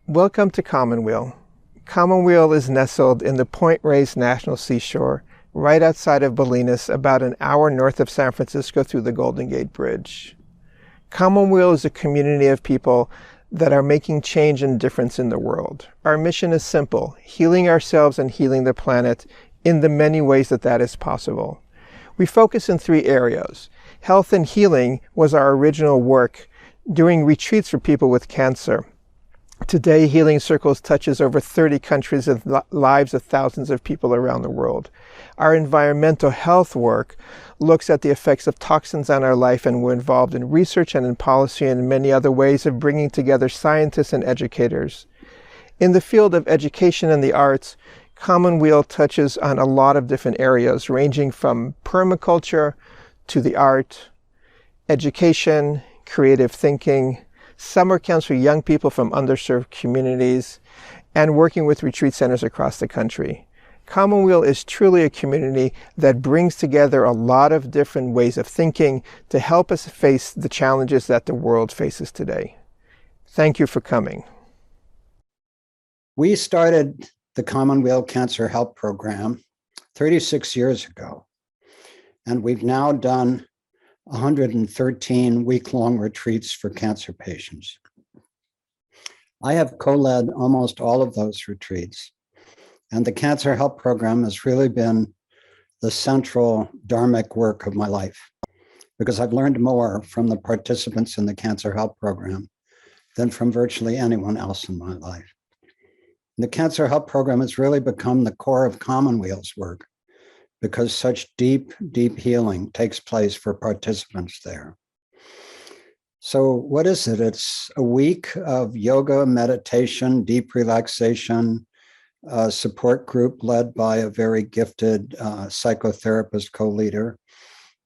Welcome to Commonweal. Commonweal is nestled in the Point Reyes National Seashore, right outside of Bolinas, about an hour north of San Francisco through the Golden Gate Bridge. Commonweal is a community of people that are making change and difference in the world. Our mission is simple: healing ourselves and healing the planet in the many ways that is possible. We focus in 3 areas. Health and healing was our original work, doing retreats for people with cancer. Today, Healing Circles touches over 30 countries and lives of thousands of people around the world. Our environmental health work looks at the effects of toxins on our life, and we're involved in research and in policy and many other ways of bringing together scientists and educators. In the field of education and the arts, Commonweal touches on a lot of different areas, ranging from permaculture to the art, education, creative thinking, summer camps for young people from underserved communities, and working with retreat centers across the country. Commonweal is truly a community that brings together a lot of different ways of thinking to help us face the challenges that the world faces today. Thank you for coming. We started the Commonweal Cancer Help Program 36 years ago, and we've now done 113 week-long retreats for cancer patients. I have co-led almost all of those retreats, and the Cancer Help Program has really been the central dharmic work of my life, because I've learned more from the participants in the Cancer Help Program than from virtually anyone else in my life. The Cancer Help Program has really become the core of Commonweal's work, because such deep, deep healing takes place for participants there. So what is it? It's a week of yoga, meditation, deep relaxation, a support group led by a very gifted psychotherapist co-leader,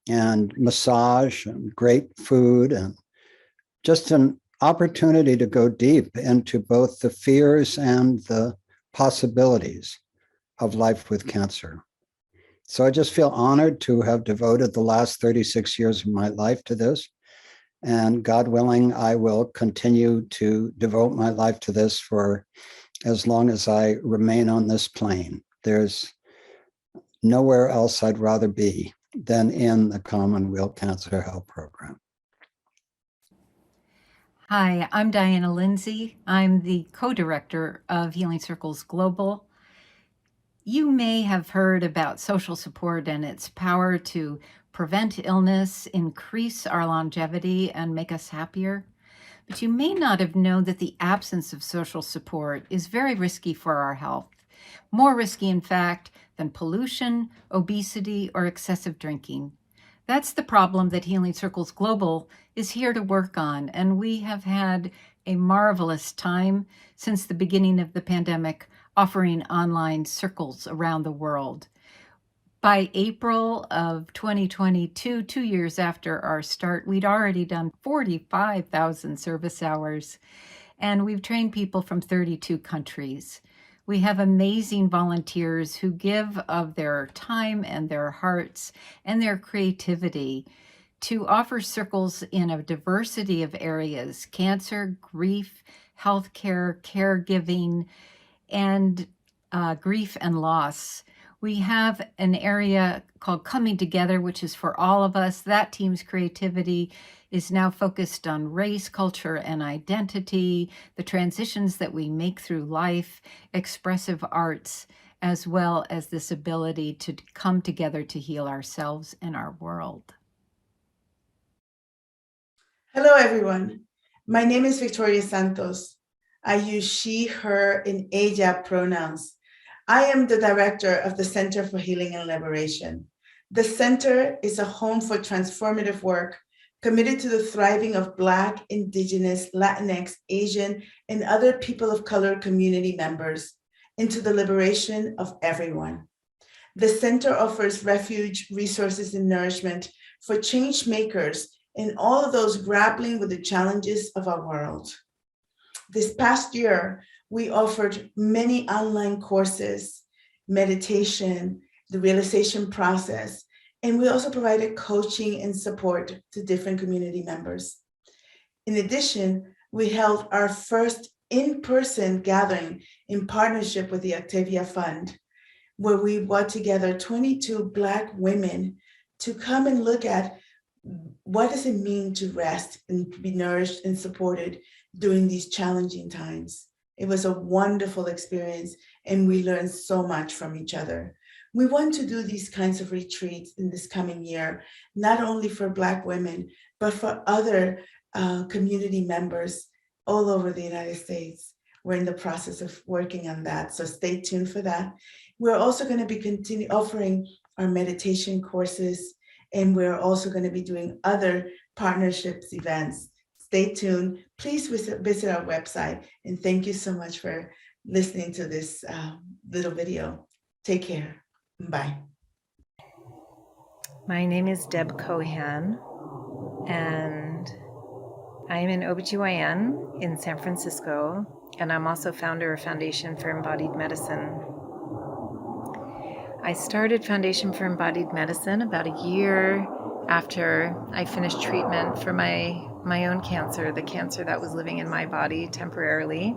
and massage, and great food, and just an opportunity to go deep into both the fears and the possibilities of life with cancer. So I just feel honored to have devoted the last 36 years of my life to this. And God willing, I will continue to devote my life to this for as long as I remain on this plane. There's nowhere else I'd rather be than in the Commonweal Cancer Help Program. Hi, I'm Diana Lindsay. I'm the co-director of Healing Circles Global. You may have heard about social support and its power to prevent illness, increase our longevity, and make us happier. But you may not have known that the absence of social support is very risky for our health. More risky, in fact, than pollution, obesity, or excessive drinking. That's the problem that Healing Circles Global is here to work on, and we have had a marvelous time since the beginning of the pandemic, offering online circles around the world. By April of 2022, 2 years after our start, we'd already done 45,000 service hours, and we've trained people from 32 countries. We have amazing volunteers who give of their time and their hearts and their creativity to offer circles in a diversity of areas: cancer, grief, healthcare, caregiving, and grief and loss. We have an area called Coming Together, which is for all of us. That team's creativity is now focused on race, culture, and identity, the transitions that we make through life, expressive arts, as well as this ability to come together to heal ourselves and our world. Hello, everyone. My name is Victoria Santos. I use she, her, and ella pronouns. I am the director of the Center for Healing and Liberation. The center is a home for transformative work committed to the thriving of Black, Indigenous, Latinx, Asian, and other people of color community members, and to the liberation of everyone. The center offers refuge, resources, and nourishment for change makers and all of those grappling with the challenges of our world. This past year, we offered many online courses, meditation, the realization process, and we also provided coaching and support to different community members. In addition, we held our first in-person gathering in partnership with the Octavia Fund, where we brought together 22 Black women to come and look at what does it mean to rest and be nourished and supported during these challenging times. It was a wonderful experience, and we learned so much from each other. We want to do these kinds of retreats in this coming year, not only for Black women, but for other community members all over the United States. We're in the process of working on that, so stay tuned for that. We're also going to be offering our meditation courses, and we're also going to be doing other partnerships events. Stay tuned. Please visit our website, and thank you so much for listening to this little video. Take care. Bye. My name is Deb Cohan, and I'm an OBGYN in San Francisco, and I'm also founder of Foundation for Embodied Medicine. I started Foundation for Embodied Medicine about a year after I finished treatment for my own cancer, the cancer that was living in my body temporarily.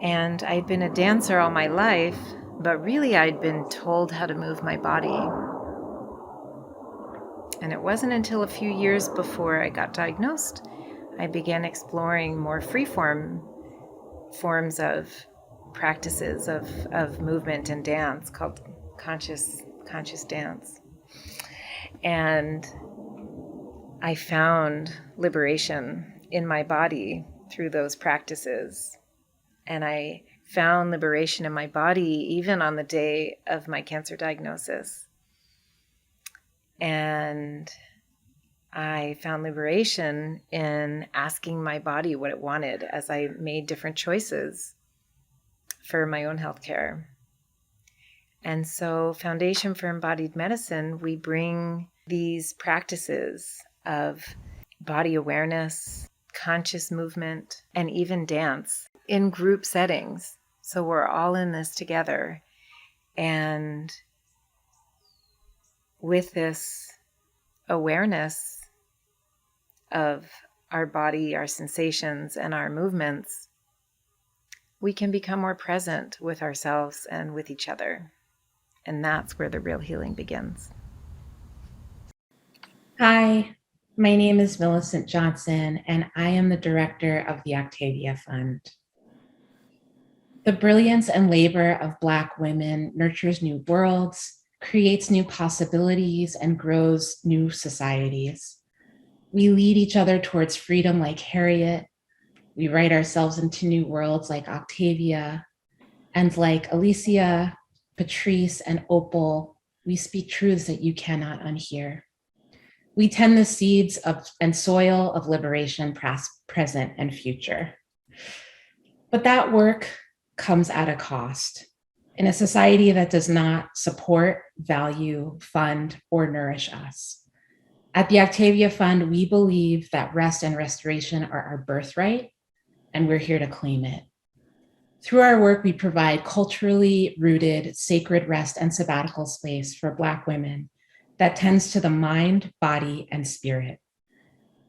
And I'd been a dancer all my life, but really I'd been told how to move my body. And it wasn't until a few years before I got diagnosed, I began exploring more free-form forms of practices of movement and dance called conscious dance. And I found liberation in my body through those practices. And I found liberation in my body even on the day of my cancer diagnosis. And I found liberation in asking my body what it wanted as I made different choices for my own healthcare. And so Foundation for Embodied Medicine, we bring these practices of body awareness, conscious movement, and even dance in group settings. So we're all in this together. And with this awareness of our body, our sensations, and our movements, we can become more present with ourselves and with each other. And that's where the real healing begins. Hi, my name is Millicent Johnson, and I am the director of the Octavia Fund. The brilliance and labor of Black women nurtures new worlds, creates new possibilities, and grows new societies. We lead each other towards freedom like Harriet. We write ourselves into new worlds like Octavia, and like Alicia, Patrice, and Opal, we speak truths that you cannot unhear. We tend the seeds and soil of liberation, past, present, and future. But that work comes at a cost. In a society that does not support, value, fund, or nourish us. At the Octavia Fund, we believe that rest and restoration are our birthright, and we're here to claim it. Through our work, we provide culturally rooted, sacred rest and sabbatical space for Black women that tends to the mind, body, and spirit.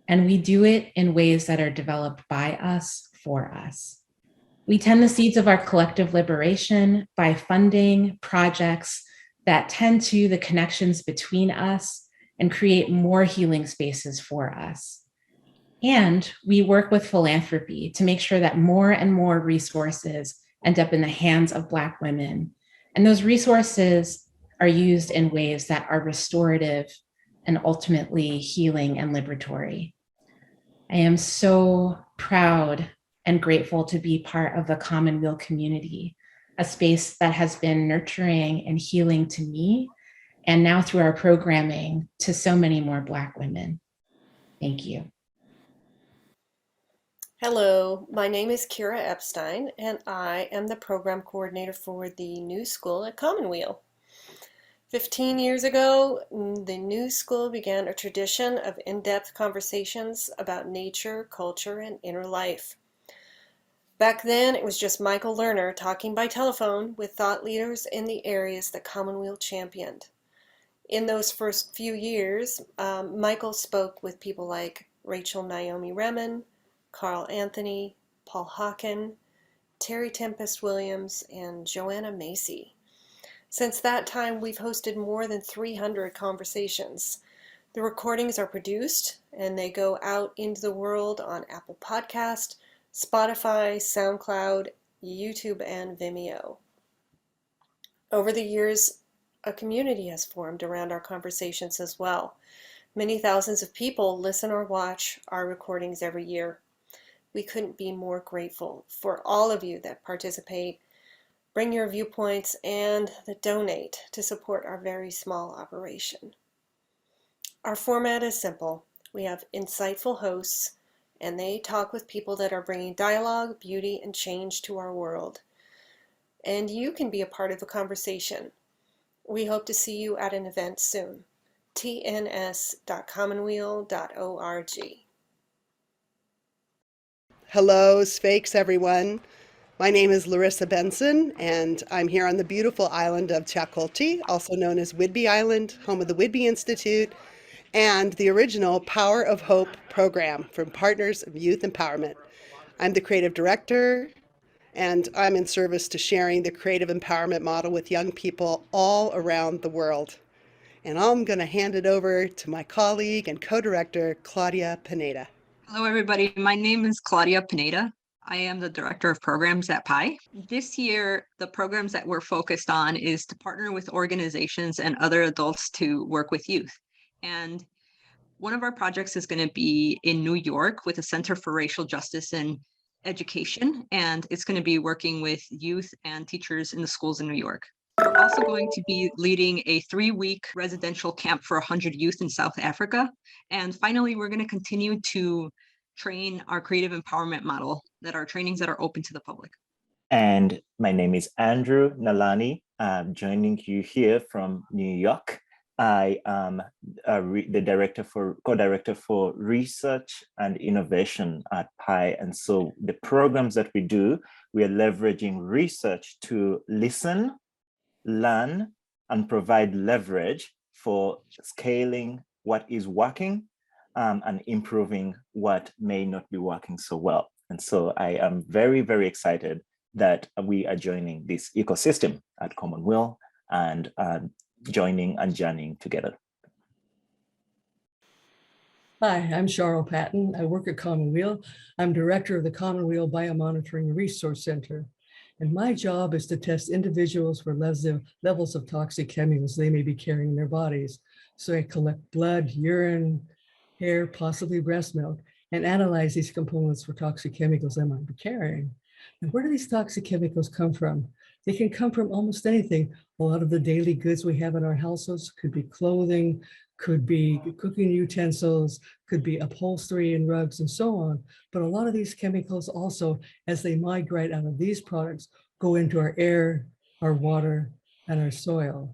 And we do it in ways that are developed by us, for us. We tend the seeds of our collective liberation by funding projects that tend to the connections between us and create more healing spaces for us. And we work with philanthropy to make sure that more and more resources end up in the hands of Black women. And those resources are used in ways that are restorative and ultimately healing and liberatory. I am so proud and grateful to be part of the Commonweal community, a space that has been nurturing and healing to me, and now through our programming to so many more Black women. Thank you. Hello, my name is Kira Epstein, and I am the program coordinator for the New School at Commonweal. 15 years ago, the New School began a tradition of in-depth conversations about nature, culture, and inner life. Back then, it was just Michael Lerner talking by telephone with thought leaders in the areas that Commonweal championed. In those first few years, Michael spoke with people like Rachel Naomi Remen, Carl Anthony, Paul Hawken, Terry Tempest Williams, and Joanna Macy. Since that time, we've hosted more than 300 conversations. The recordings are produced and they go out into the world on Apple Podcast, Spotify, SoundCloud, YouTube, and Vimeo. Over the years, a community has formed around our conversations as well. Many thousands of people listen or watch our recordings every year. We couldn't be more grateful for all of you that participate, bring your viewpoints, and that donate to support our very small operation. Our format is simple. We have insightful hosts, and they talk with people that are bringing dialogue, beauty, and change to our world. And you can be a part of the conversation. We hope to see you at an event soon. tns.commonweal.org. Hello, Spakes, everyone. My name is Larissa Benson, and I'm here on the beautiful island of Chacolti, also known as Whidbey Island, home of the Whidbey Institute, and the original Power of Hope program from Partners of Youth Empowerment. I'm the creative director, and I'm in service to sharing the creative empowerment model with young people all around the world. And I'm going to hand it over to my colleague and co-director, Claudia Pineda. Hello, everybody. My name is Claudia Pineda. I am the Director of Programs at Pi. This year, the programs that we're focused on is to partner with organizations and other adults to work with youth. And one of our projects is going to be in New York with a Center for Racial Justice and Education, and it's going to be working with youth and teachers in the schools in New York. We're also going to be leading a 3-week residential camp for 100 youth in South Africa. And finally, we're going to continue to train our creative empowerment model, that are trainings that are open to the public. And my name is Andrew Nalani. I'm joining you here from New York. I am the co-director for research and innovation at Pi. And so the programs that we do, we are leveraging research to listen, learn, and provide leverage for scaling what is working and improving what may not be working so well. And so I am very, very excited that we are joining this ecosystem at Commonweal and joining and journeying together. Hi, I'm Cheryl Patton. I work at Commonweal. I'm director of the Commonweal BioMonitoring Resource Center. And my job is to test individuals for levels of toxic chemicals they may be carrying in their bodies. So I collect blood, urine, hair, possibly breast milk, and analyze these components for toxic chemicals they might be carrying. And where do these toxic chemicals come from? They can come from almost anything. A lot of the daily goods we have in our households could be clothing, could be cooking utensils, could be upholstery and rugs and so on. But a lot of these chemicals also, as they migrate out of these products, go into our air, our water, and our soil.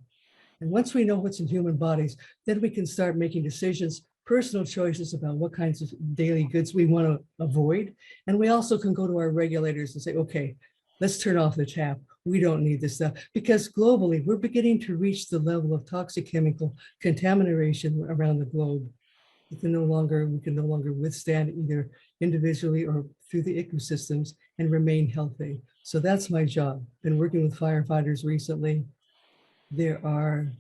And once we know what's in human bodies, then we can start making decisions, personal choices about what kinds of daily goods we want to avoid. And we also can go to our regulators and say, okay, let's turn off the tap. We don't need this stuff, because globally, we're beginning to reach the level of toxic chemical contamination around the globe. We can no longer withstand either individually or through the ecosystems and remain healthy. So that's my job. Been working with firefighters recently. There are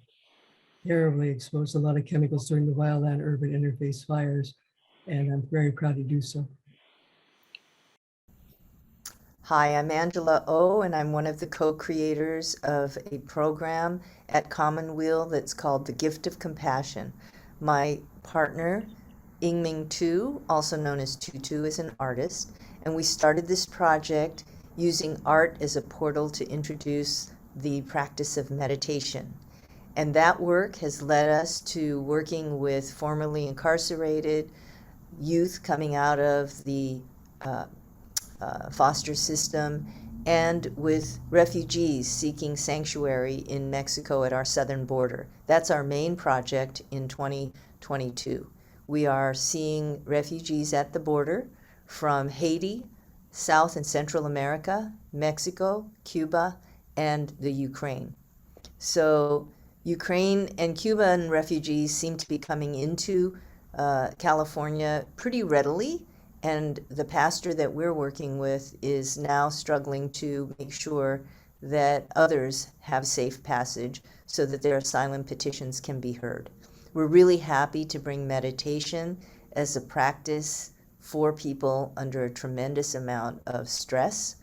terribly exposed to a lot of chemicals during the wildland-urban interface fires, and I'm very proud to do so. Hi, I'm Angela O, and I'm one of the co-creators of a program at Commonweal that's called The Gift of Compassion. My partner, Yingming Tu, also known as Tutu, is an artist, and we started this project using art as a portal to introduce the practice of meditation. And that work has led us to working with formerly incarcerated youth coming out of the foster system, and with refugees seeking sanctuary in Mexico at our southern border. That's our main project in 2022. We are seeing refugees at the border from Haiti, South and Central America, Mexico, Cuba, and the Ukraine. So Ukraine and Cuban refugees seem to be coming into California pretty readily, And the pastor that we're working with is now struggling to make sure that others have safe passage so that their asylum petitions can be heard. We're really happy to bring meditation as a practice for people under a tremendous amount of stress.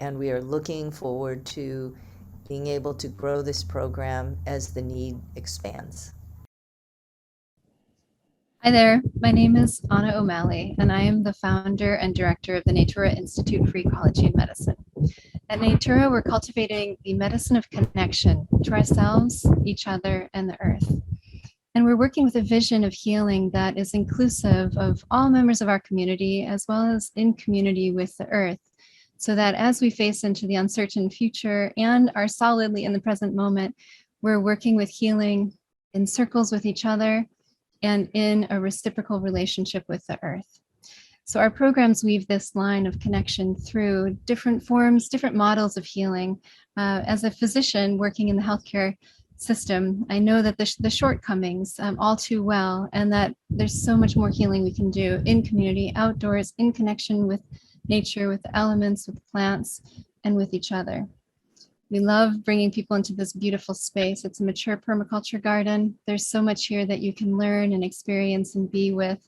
And we are looking forward to being able to grow this program as the need expands. Hi there, my name is Anna OMalley, and I am the founder and director of the Natura Institute for Ecology and Medicine. At Natura, we're cultivating the medicine of connection to ourselves, each other, and the earth. And we're working with a vision of healing that is inclusive of all members of our community, as well as in community with the earth, so that as we face into the uncertain future and are solidly in the present moment, we're working with healing in circles with each other and in a reciprocal relationship with the earth. So our programs weave this line of connection through different forms, different models of healing. As a physician working in the healthcare system, I know that the shortcomings all too well, and that there's so much more healing we can do in community, outdoors, in connection with nature, with the elements, with plants, and with each other. We love bringing people into this beautiful space. It's a mature permaculture garden. There's so much here that you can learn and experience and be with.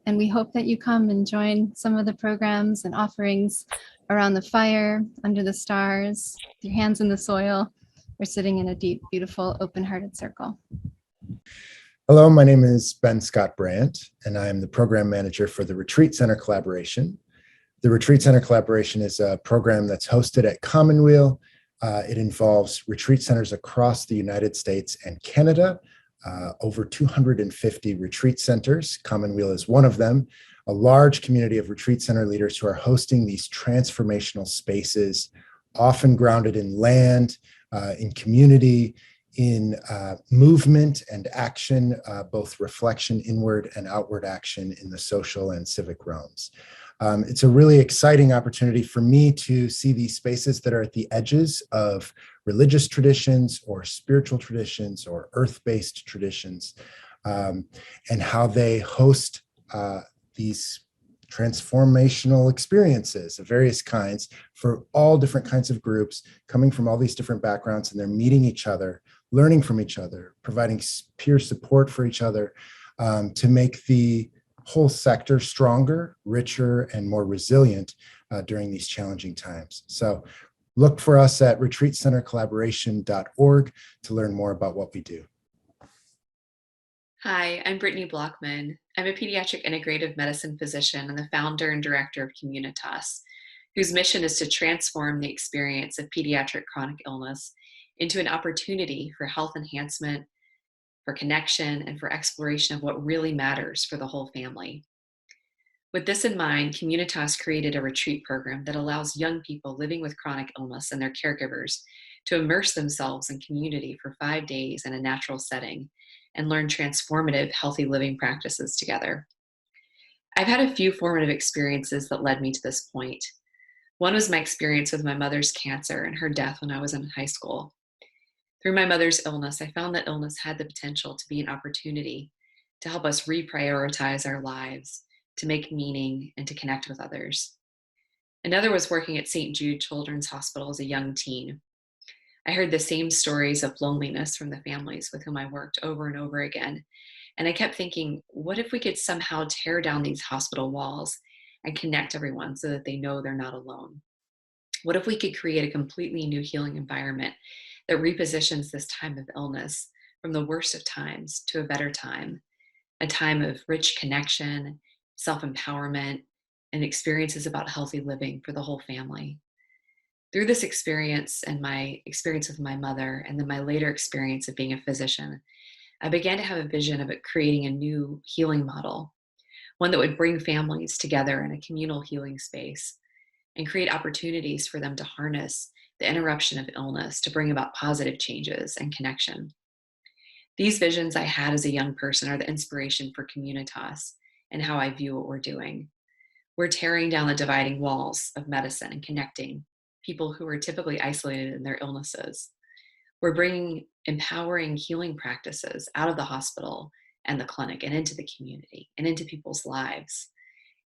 And we hope that you come and join some of the programs and offerings around the fire, under the stars, with your hands in the soil, or sitting in a deep, beautiful, open-hearted circle. Hello, my name is Ben Scott Brandt, and I am the program manager for the Retreat Center Collaboration. The Retreat Center Collaboration is a program that's hosted at Commonweal. It involves retreat centers across the United States and Canada, over 250 retreat centers. Commonweal is one of them, a large community of retreat center leaders who are hosting these transformational spaces, often grounded in land, in community, in movement and action, both reflection, inward and outward action in the social and civic realms. It's a really exciting opportunity for me to see these spaces that are at the edges of religious traditions or spiritual traditions or earth-based traditions, and how they host these transformational experiences of various kinds for all different kinds of groups coming from all these different backgrounds, and they're meeting each other, learning from each other, providing peer support for each other, to make the whole sector stronger, richer, and more resilient during these challenging times. So look for us at retreatcentercollaboration.org to learn more about what we do. Hi, I'm Brittany Blockman. I'm a pediatric integrative medicine physician and the founder and director of Communitas, whose mission is to transform the experience of pediatric chronic illness into an opportunity for health enhancement, for connection, and for exploration of what really matters for the whole family. With this in mind, Communitas created a retreat program that allows young people living with chronic illness and their caregivers to immerse themselves in community for 5 days in a natural setting and learn transformative, healthy living practices together. I've had a few formative experiences that led me to this point. One was my experience with my mother's cancer and her death when I was in high school. Through my mother's illness, I found that illness had the potential to be an opportunity to help us reprioritize our lives, to make meaning, and to connect with others. Another was working at St. Jude Children's Hospital as a young teen. I heard the same stories of loneliness from the families with whom I worked over and over again. And I kept thinking, what if we could somehow tear down these hospital walls and connect everyone so that they know they're not alone? What if we could create a completely new healing environment that repositions this time of illness from the worst of times to a better time, a time of rich connection, self-empowerment, and experiences about healthy living for the whole family? Through this experience and my experience with my mother, and then my later experience of being a physician, I began to have a vision of it creating a new healing model, one that would bring families together in a communal healing space and create opportunities for them to harness the interruption of illness to bring about positive changes and connection. These visions I had as a young person are the inspiration for Communitas and how I view what we're doing. We're tearing down the dividing walls of medicine and connecting people who are typically isolated in their illnesses. We're bringing empowering healing practices out of the hospital and the clinic and into the community and into people's lives.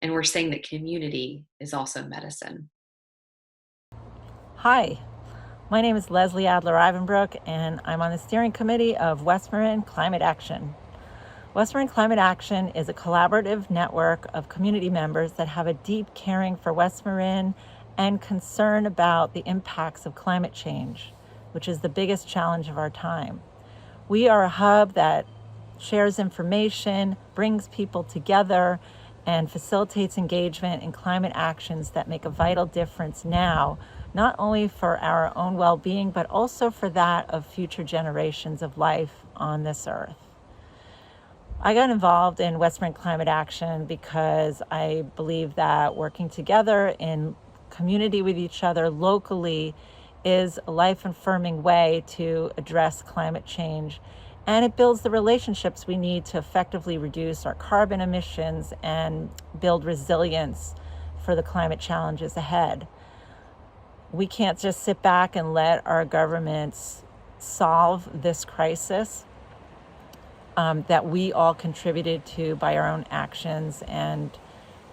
And we're saying that community is also medicine. Hi, my name is Leslie Adler Ivanbrook, and I'm on the steering committee of West Marin Climate Action. West Marin Climate Action is a collaborative network of community members that have a deep caring for West Marin and concern about the impacts of climate change, which is the biggest challenge of our time. We are a hub that shares information, brings people together, and facilitates engagement in climate actions that make a vital difference now, not only for our own well-being, but also for that of future generations of life on this earth. I got involved in West Marin Climate Action because I believe that working together in community with each other locally is a life-affirming way to address climate change, and it builds the relationships we need to effectively reduce our carbon emissions and build resilience for the climate challenges ahead. We can't just sit back and let our governments solve this crisis that we all contributed to by our own actions and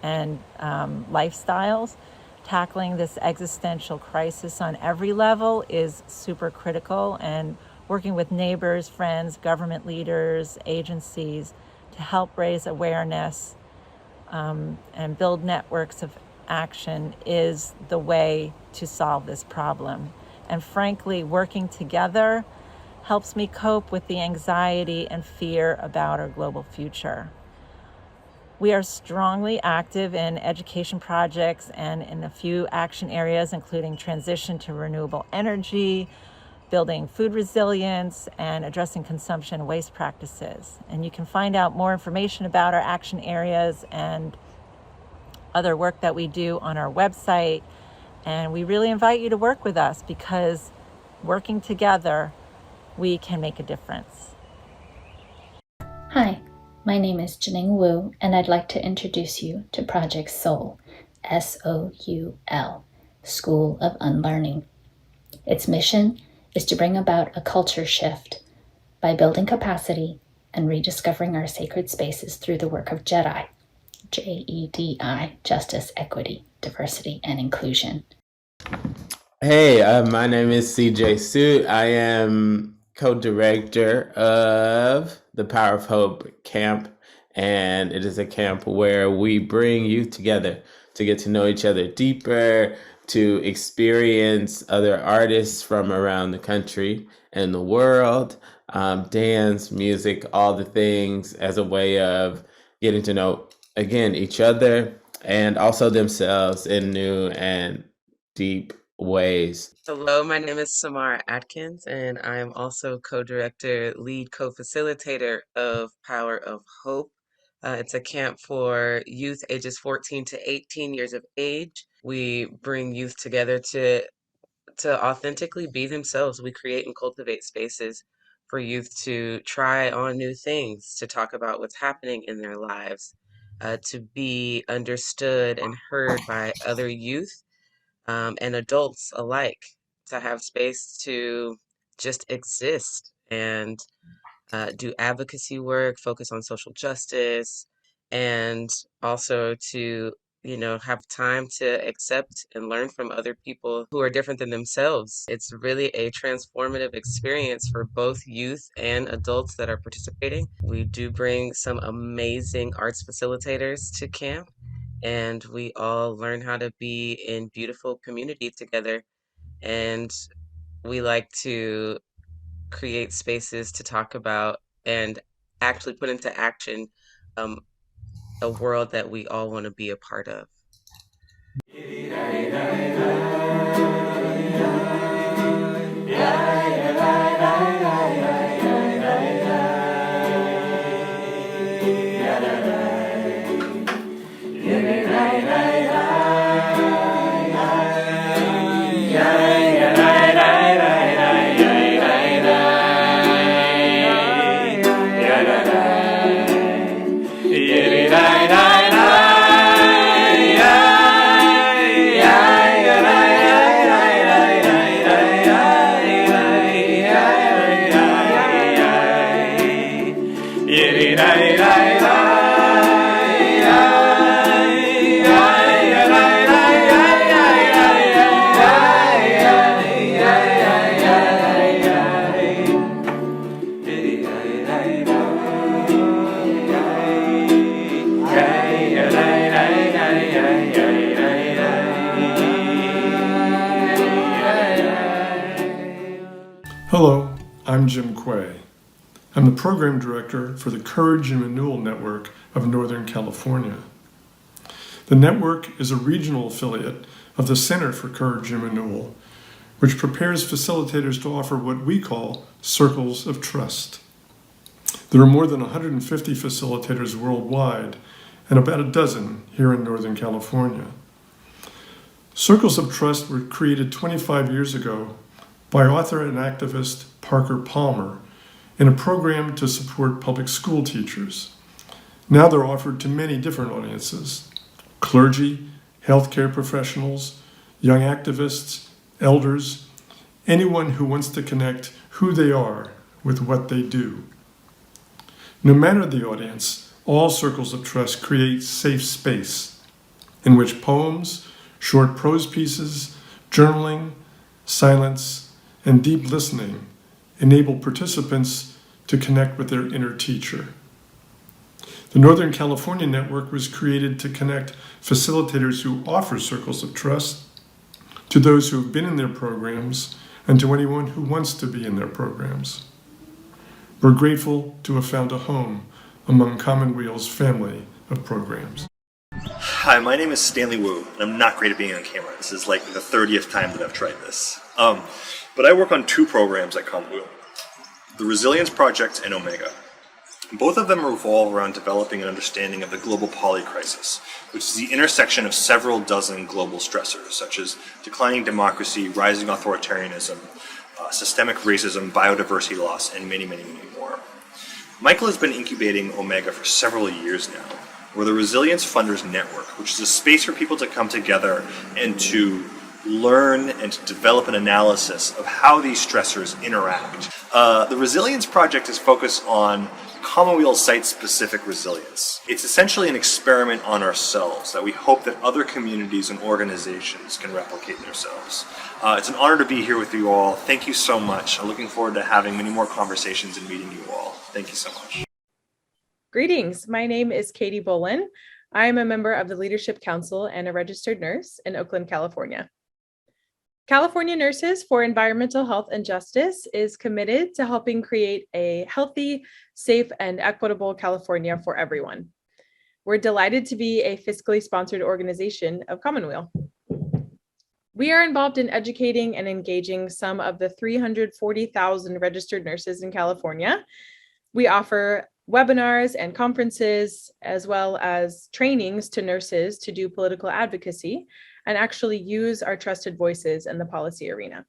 lifestyles. Tackling this existential crisis on every level is super critical, and working with neighbors, friends, government leaders, agencies to help raise awareness and build networks of action is the way to solve this problem. And frankly, working together helps me cope with the anxiety and fear about our global future. We are strongly active in education projects and in a few action areas, including transition to renewable energy, building food resilience, and addressing consumption and waste practices. And you can find out more information about our action areas and other work that we do on our website. And we really invite you to work with us, because working together, we can make a difference. Hi, my name is Janine Wu, and I'd like to introduce you to Project Stoll, S-O-U-L, School of Unlearning. Its mission is to bring about a culture shift by building capacity and rediscovering our sacred spaces through the work of JEDI, J-E-D-I, Justice, Equity, Diversity, and Inclusion. Hey, my name is CJ Suit. I am co-director of the Power of Hope camp, and it is a camp where we bring youth together to get to know each other deeper, to experience other artists from around the country and the world, dance, music, all the things, as a way of getting to know, again, each other and also themselves in new and deep ways. Hello, my name is Sara Atkins, and I am also co-director, lead co-facilitator of Power of Hope. It's a camp for youth ages 14 to 18 years of age. We bring youth together to authentically be themselves. We create and cultivate spaces for youth to try on new things, to talk about what's happening in their lives, to be understood and heard by other youth and adults alike, to have space to just exist and do advocacy work, focus on social justice, and also to, have time to accept and learn from other people who are different than themselves. It's really a transformative experience for both youth and adults that are participating. We do bring some amazing arts facilitators to camp, and we all learn how to be in beautiful community together. And we like to create spaces to talk about and actually put into action a world that we all want to be a part of. I'm Jim Quay. I'm the Program Director for the Courage and Renewal Network of Northern California. The network is a regional affiliate of the Center for Courage and Renewal, which prepares facilitators to offer what we call circles of trust. There are more than 150 facilitators worldwide and about a dozen here in Northern California. Circles of Trust were created 25 years ago by author and activist Parker Palmer in a program to support public school teachers. Now they're offered to many different audiences: clergy, healthcare professionals, young activists, elders, anyone who wants to connect who they are with what they do. No matter the audience, all Circles of Trust create safe space in which poems, short prose pieces, journaling, silence, and deep listening enable participants to connect with their inner teacher. The Northern California Network was created to connect facilitators who offer Circles of Trust to those who have been in their programs and to anyone who wants to be in their programs. We're grateful to have found a home among Commonweal's family of programs. Hi, my name is Stanley Wu, and I'm not great at being on camera. This is like the 30th time that I've tried this. But I work on two programs at Commonweal, the Resilience Project and Omega. Both of them revolve around developing an understanding of the global poly crisis, which is the intersection of several dozen global stressors, such as declining democracy, rising authoritarianism, systemic racism, biodiversity loss, and many, many, many more. Michael has been incubating Omega for several years now. We're the Resilience Funders Network, which is a space for people to come together and to learn and to develop an analysis of how these stressors interact. The Resilience Project is focused on Commonweal site-specific resilience. It's essentially an experiment on ourselves that we hope that other communities and organizations can replicate themselves. It's an honor to be here with you all. Thank you so much. I'm looking forward to having many more conversations and meeting you all. Thank you so much. Greetings. My name is Katie Bolin. I am a member of the Leadership Council and a registered nurse in Oakland, California. California Nurses for Environmental Health and Justice is committed to helping create a healthy, safe, and equitable California for everyone. We're delighted to be a fiscally sponsored organization of Commonweal. We are involved in educating and engaging some of the 340,000 registered nurses in California. We offer webinars and conferences, as well as trainings to nurses to do political advocacy and actually use our trusted voices in the policy arena.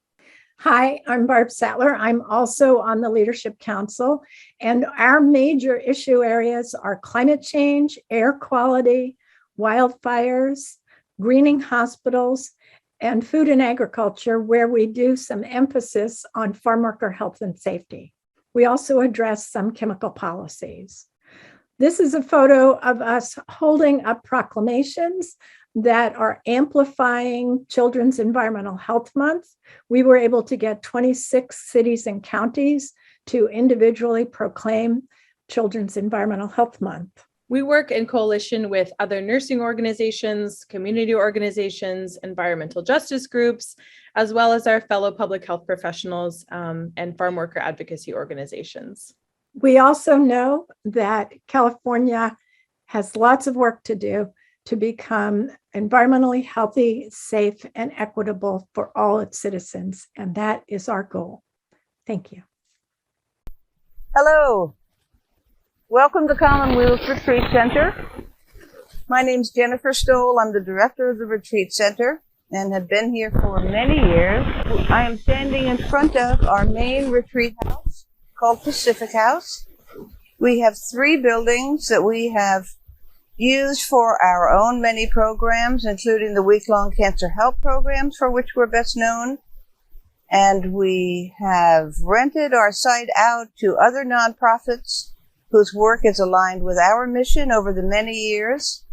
Hi, I'm Barb Sattler. I'm also on the Leadership Council, and our major issue areas are climate change, air quality, wildfires, greening hospitals, and food and agriculture, where we do some emphasis on farm worker health and safety. We also address some chemical policies. This is a photo of us holding up proclamations that are amplifying Children's Environmental Health Month. We were able to get 26 cities and counties to individually proclaim Children's Environmental Health Month. We work in coalition with other nursing organizations, community organizations, environmental justice groups, as well as our fellow public health professionals and farm worker advocacy organizations. We also know that California has lots of work to do to become environmentally healthy, safe, and equitable for all its citizens, and that is our goal. Thank you. Hello. Welcome to Commonweal's Retreat Center. My name's Jennifer Stoll. I'm the director of the Retreat Center and have been here for many years. I am standing in front of our main retreat house called Pacific House. We have 3 buildings that we have used for our own many programs, including the week-long cancer help programs for which we're best known. And we have rented our site out to other nonprofits whose work is aligned with our mission over the many years.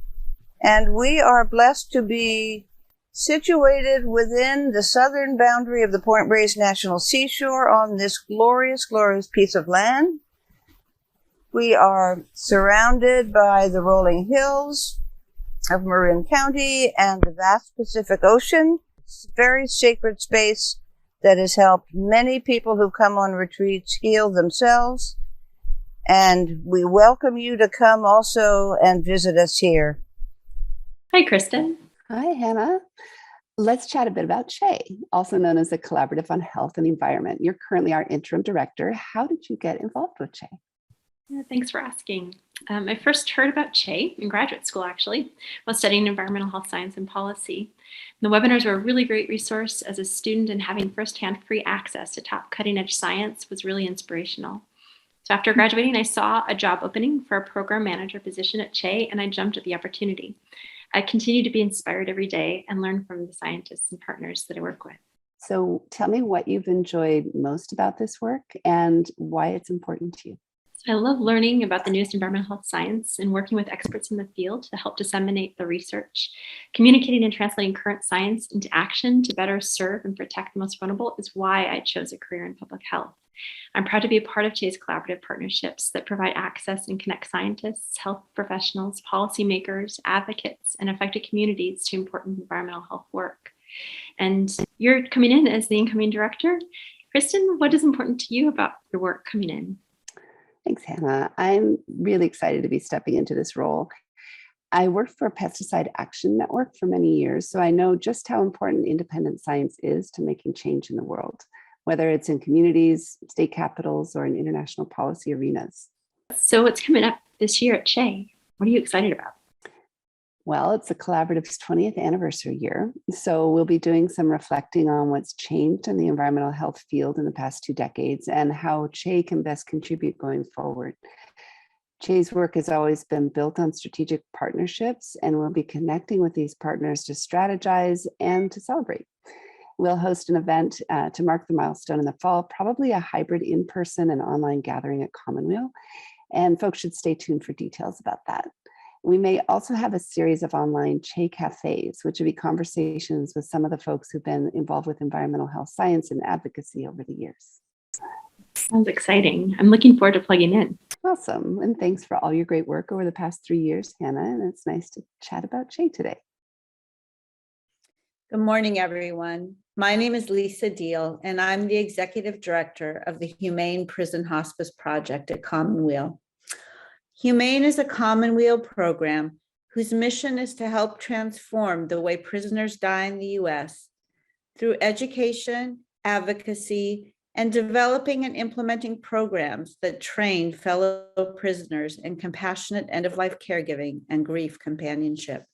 And we are blessed to be situated within the southern boundary of the Point Reyes National Seashore on this glorious, glorious piece of land. We are surrounded by the rolling hills of Marin County and the vast Pacific Ocean. It's a very sacred space that has helped many people who come on retreats heal themselves. And we welcome you to come also and visit us here. Hi, Kristen. Hi, Hannah. Let's chat a bit about Quay, also known as the Collaborative on Health and Environment. You're currently our interim director. How did you get involved with Quay? Yeah, thanks for asking. I first heard about Quay in graduate school, actually, while studying environmental health science and policy. The webinars were a really great resource as a student, and having firsthand free access to top cutting-edge science was really inspirational. So after graduating, I saw a job opening for a program manager position at Quay, and I jumped at the opportunity. I continue to be inspired every day and learn from the scientists and partners that I work with. So tell me what you've enjoyed most about this work and why it's important to you. I love learning about the newest environmental health science and working with experts in the field to help disseminate the research. Communicating and translating current science into action to better serve and protect the most vulnerable is why I chose a career in public health. I'm proud to be a part of Quay's collaborative partnerships that provide access and connect scientists, health professionals, policymakers, advocates, and affected communities to important environmental health work. And you're coming in as the incoming director. Kristen, what is important to you about your work coming in? Thanks, Hannah. I'm really excited to be stepping into this role. I worked for Pesticide Action Network for many years, so I know just how important independent science is to making change in the world, whether it's in communities, state capitals, or in international policy arenas. So what's coming up this year at Quay? What are you excited about? Well, it's the Collaborative's 20th anniversary year, so we'll be doing some reflecting on what's changed in the environmental health field in the past 2 decades and how Quay can best contribute going forward. Quay's work has always been built on strategic partnerships, and we'll be connecting with these partners to strategize and to celebrate. We'll host an event to mark the milestone in the fall, probably a hybrid in-person and online gathering at Commonweal, and folks should stay tuned for details about that. We may also have a series of online Quay cafes, which will be conversations with some of the folks who've been involved with environmental health science and advocacy over the years. Sounds exciting. I'm looking forward to plugging in. Awesome. And thanks for all your great work over the past 3 years, Hannah. And it's nice to chat about Quay today. Good morning, everyone. My name is Lisa Diehl, and I'm the Executive Director of the Humane Prison Hospice Project at Commonweal. Humane is a Commonweal program whose mission is to help transform the way prisoners die in the U.S. through education, advocacy, and developing and implementing programs that train fellow prisoners in compassionate end-of-life caregiving and grief companionship.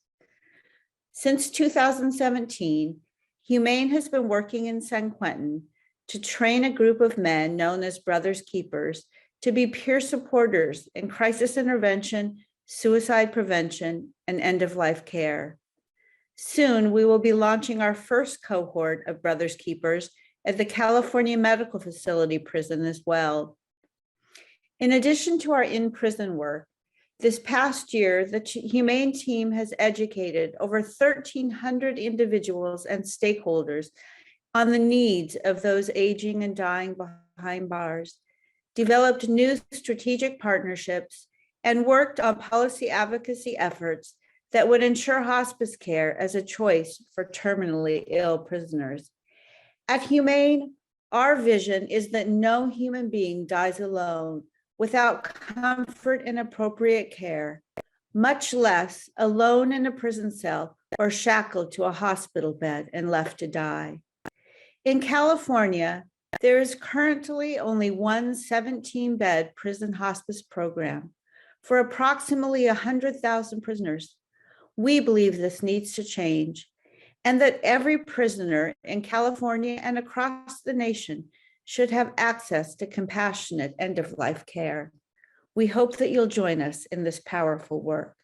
Since 2017, Humane has been working in San Quentin to train a group of men known as Brothers Keepers to be peer supporters in crisis intervention, suicide prevention, and end-of-life care. Soon, we will be launching our first cohort of Brothers Keepers at the California Medical Facility prison as well. In addition to our in-prison work, this past year, the Humane team has educated over 1,300 individuals and stakeholders on the needs of those aging and dying behind bars, developed new strategic partnerships, and worked on policy advocacy efforts that would ensure hospice care as a choice for terminally ill prisoners. At Humane, our vision is that no human being dies alone without comfort and appropriate care, much less alone in a prison cell or shackled to a hospital bed and left to die. In California, there is currently only one 17-bed prison hospice program for approximately 100,000 prisoners. We believe this needs to change, and that every prisoner in California and across the nation should have access to compassionate end-of-life care. We hope that you'll join us in this powerful work.